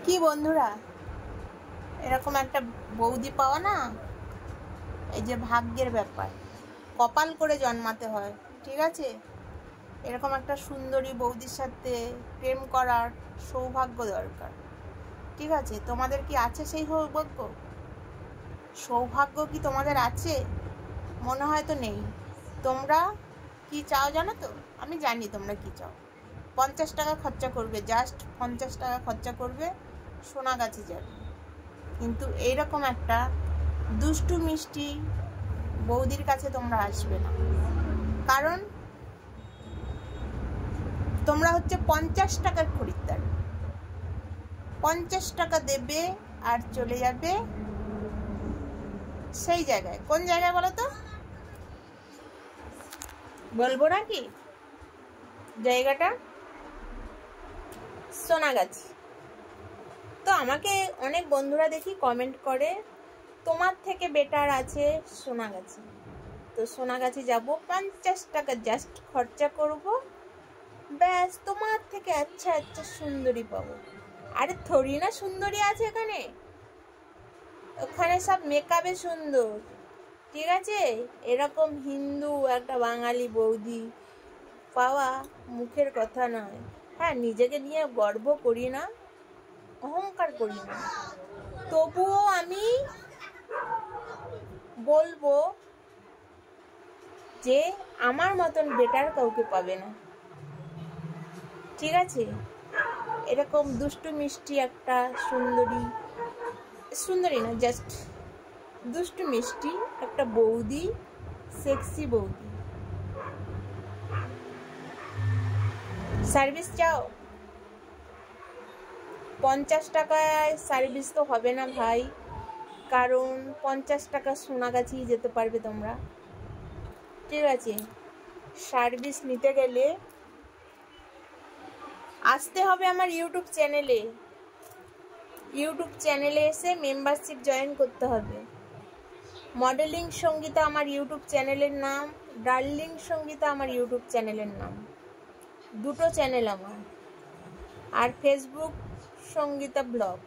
কি বন্ধুরা, এরকম একটা বৌদি পাওয়া না এই যে ভাগ্যের ব্যাপার, কপাল করে জন্মাতে হয়। ঠিক আছে, এরকম একটা সুন্দরী বৌদির সাথে প্রেম করার সৌভাগ্য দরকার। ঠিক আছে, তোমাদের কি আছে সেই সৌভাগ্য? সৌভাগ্য কি তোমাদের আছে? মনে হয় তো নেই। তোমরা কি চাও জানো তো? আমি জানি তোমরা কি চাও। 50 টাকা খরচা করবে, জাস্ট 50 টাকা খরচা করবে, সোনাগাছি যাবে। কিন্তু এইরকম একটা দুষ্টু মিষ্টি বৌদির কাছে তোমরা আসবে না, কারণ তোমরা হচ্ছে 50 টাকার খরিদ্দার। 50 টাকা দেবে আর চলে যাবে সেই জায়গায়। কোন জায়গায় বলো তো? বলবো নাকি জায়গাটা? সোনাগাছি। তো আমাকে অনেক বন্ধুরা দেখি কমেন্ট করে তোমার থেকে বেটার আছে সোনাগাছি। তো সোনাগাছি যাব, 50 টাকা জাস্ট খরচা করব, ব্যাস তোমার থেকে আচ্ছা আচ্ছা সুন্দরী পাবো। আরে থোড়ি না সুন্দরী আছে এখানে, ওখানে সব মেকআপে সুন্দর। ঠিক আছে, এরকম হিন্দু একটা বাঙালি বৌদি পাওয়া মুখের কথা নয়। হ্যাঁ, নিজেকে নিয়ে গর্ব করি না, অহংকার করি না, তবুও আমি বলবো যে আমার মতন বেটার কাউকে পাবে না। ঠিক আছে, এরকম দুষ্টু মিষ্টি একটা সুন্দরী না, জাস্ট দুষ্টু মিষ্টি একটা বৌদি, সেক্সি বৌদি। সার্ভিস চাও? 50 টাকায় সার্ভিস তো হবে না ভাই, কারণ 50 টাকা সোনাগাছি যেতে পারবে তোমরা। ঠিক আছে, সার্ভিস নিতে গেলে আসতে হবে আমার ইউটিউব চ্যানেলে এসে মেম্বারশিপ জয়েন করতে হবে। মডেলিং সঙ্গীতা আমার ইউটিউব চ্যানেলের নাম, ডার্লিং সঙ্গীতা আমার ইউটিউব চ্যানেলের নাম, দুটো চ্যানেল আমার। আর ফেসবুক সঙ্গীতা ব্লগ।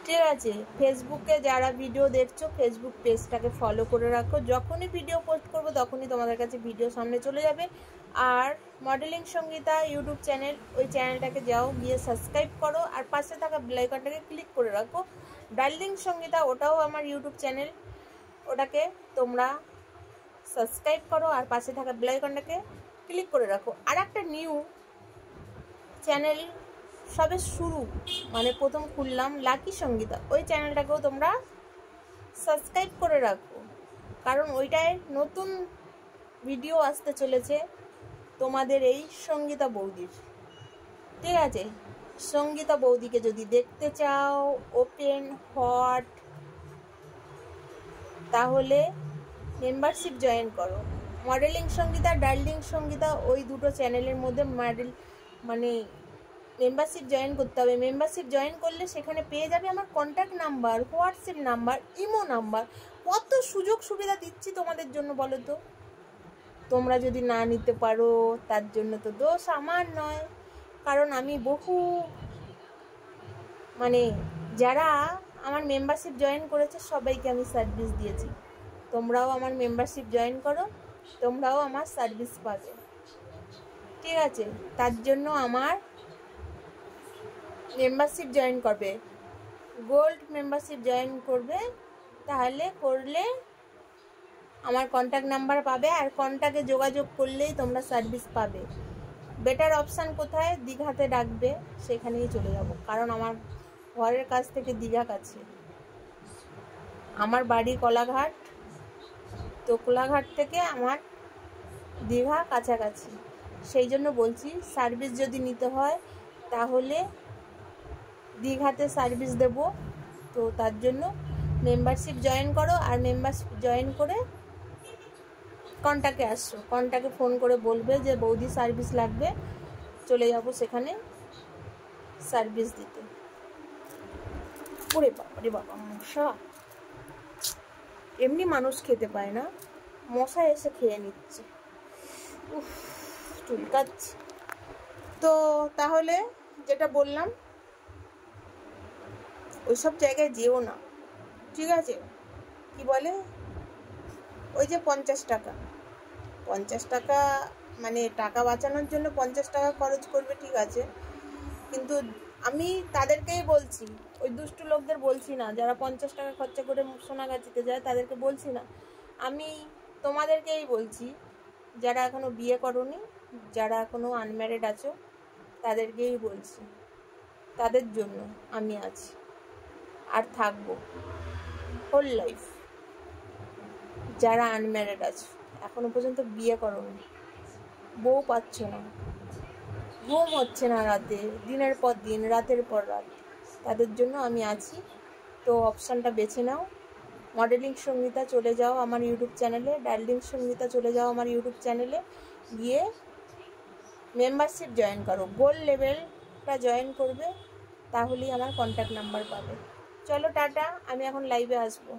ঠিক আছে, ফেসবুকে যারা ভিডিও দেখছো ফেসবুক পেজটাকে ফলো করে রাখো, যখনই ভিডিও পোস্ট করবো তখনই তোমাদের কাছে ভিডিও সামনে চলে যাবে। আর মডেলিং সঙ্গীতা ইউটিউব চ্যানেল, ওই চ্যানেলটাকে যাও, গিয়ে সাবস্ক্রাইব করো আর পাশে থাকা বেল আইকনটাকে ক্লিক করে রাখো। ডার্লিং সঙ্গীতা ওটাও আমার ইউটিউব চ্যানেল, ওটাকে তোমরা সাবস্ক্রাইব করো আর পাশে থাকা বেল আইকনটাকে ক্লিক করে রাখো। আর একটা নিউ চ্যানেল সবে শুরু, মানে প্রথম খুললাম, লাকি সঙ্গীতা, ওই চ্যানেলটাকেও তোমরা সাবস্ক্রাইব করে রাখো, কারণ ওইটায় নতুন ভিডিও আসতে চলেছে তোমাদের এই সঙ্গীতা বৌদির। ঠিক আছে, সঙ্গীতা বৌদিকে যদি দেখতে চাও ওপেন হট, তাহলে মেম্বারশিপ জয়েন করো। মডেলিং সঙ্গীতা, ডার্লিং সঙ্গীতা, ওই দুটো চ্যানেলের মধ্যে মেম্বারশিপ জয়েন করতে হবে। মেম্বারশিপ জয়েন করলে সেখানে পেয়ে যাবে আমার contact number, WhatsApp number, imo number. কত সুযোগ সুবিধা দিচ্ছি তোমাদের জন্য বলো তো। তোমরা যদি না নিতে পারো তার জন্য তো দোষ আমার নয়, কারণ আমি বহু যারা আমার মেম্বারশিপ জয়েন করেছে সবাইকে আমি সার্ভিস দিয়েছি। তোমরাও আমার মেম্বারশিপ জয়েন করো, তোমরাও আমার সার্ভিস পাবে। ঠিক আছে, তার জন্য আমার মেম্বারশিপ জয়েন করবে, গোল্ড মেম্বারশিপ জয়েন করবে। তাহলে করলে আমার কন্ট্যাক্ট নাম্বার পাবে, আর কন্ট্যাক্টে যোগাযোগ করলেই তোমরা সার্ভিস পাবে। বেটার অপশান কোথায়? দীঘাতে ডাকবে, সেখানেই চলে যাব, কারণ আমার ঘরের কাছ থেকে দীঘা কাছে। আমার বাড়ি কোলাঘাট, তো কোলাঘাট থেকে আমার দীঘা কাছাকাছি। সেই জন্য বলছি, সার্ভিস যদি নিতে হয় তাহলে দীঘাতে সার্ভিস দেব। তো তার জন্য মেম্বারশিপ জয়েন করো, আর মেম্বারশিপ জয়েন করে কন্ট্যাক্টে আসছো, কন্ট্যাক্টে ফোন করে বলবে যে বৌদি সার্ভিস লাগবে, চলে যাব সেখানে সার্ভিস দিতে। ওরে বাবা রে বাবা, মশা! এমনি মানুষ খেতে পায় না, মশা এসে খেয়ে নিচ্ছে, চুলকাচ্ছে। তো তাহলে যেটা বললাম ওইসব জায়গায় যেও না, ঠিক আছে? কি বলে ওই যে 50 টাকা মানে টাকা বাঁচানোর জন্য 50 টাকা খরচ করবে, ঠিক আছে, কিন্তু আমি তাদেরকেই বলছি, ওই দুষ্টু লোকদের বলছি না, যারা 50 টাকা খরচা করে সোনাগাছিতে যায় তাদেরকে বলছি না, আমি তোমাদেরকেই বলছি, যারা এখনো বিয়ে করোনি, যারা এখনো আনম্যারিড আছো, তাদেরকেই বলছি, তাদের জন্য আমি আছি আর থাকবো হোল লাইফ। যারা আনম্যারিড আছে, এখনো পর্যন্ত বিয়ে করোনি, বউ পাচ্ছ না, ঘুম হচ্ছে না রাতে, দিনের পর দিন, রাতের পর রাত, তাদের জন্য আমি আছি। তো অপশানটা বেছে নাও, মডেলিং সঙ্গীতা চলে যাও আমার ইউটিউব চ্যানেলে, ডার্লিং সঙ্গীতা চলে যাও আমার ইউটিউব চ্যানেলে, গিয়ে মেম্বারশিপ জয়েন করো, গোল্ড লেভেলটা জয়েন করবে, তাহলেই আমার কন্ট্যাক্ট নাম্বার পাবে। চলো টাটা, আমি এখন লাইভে আসবো।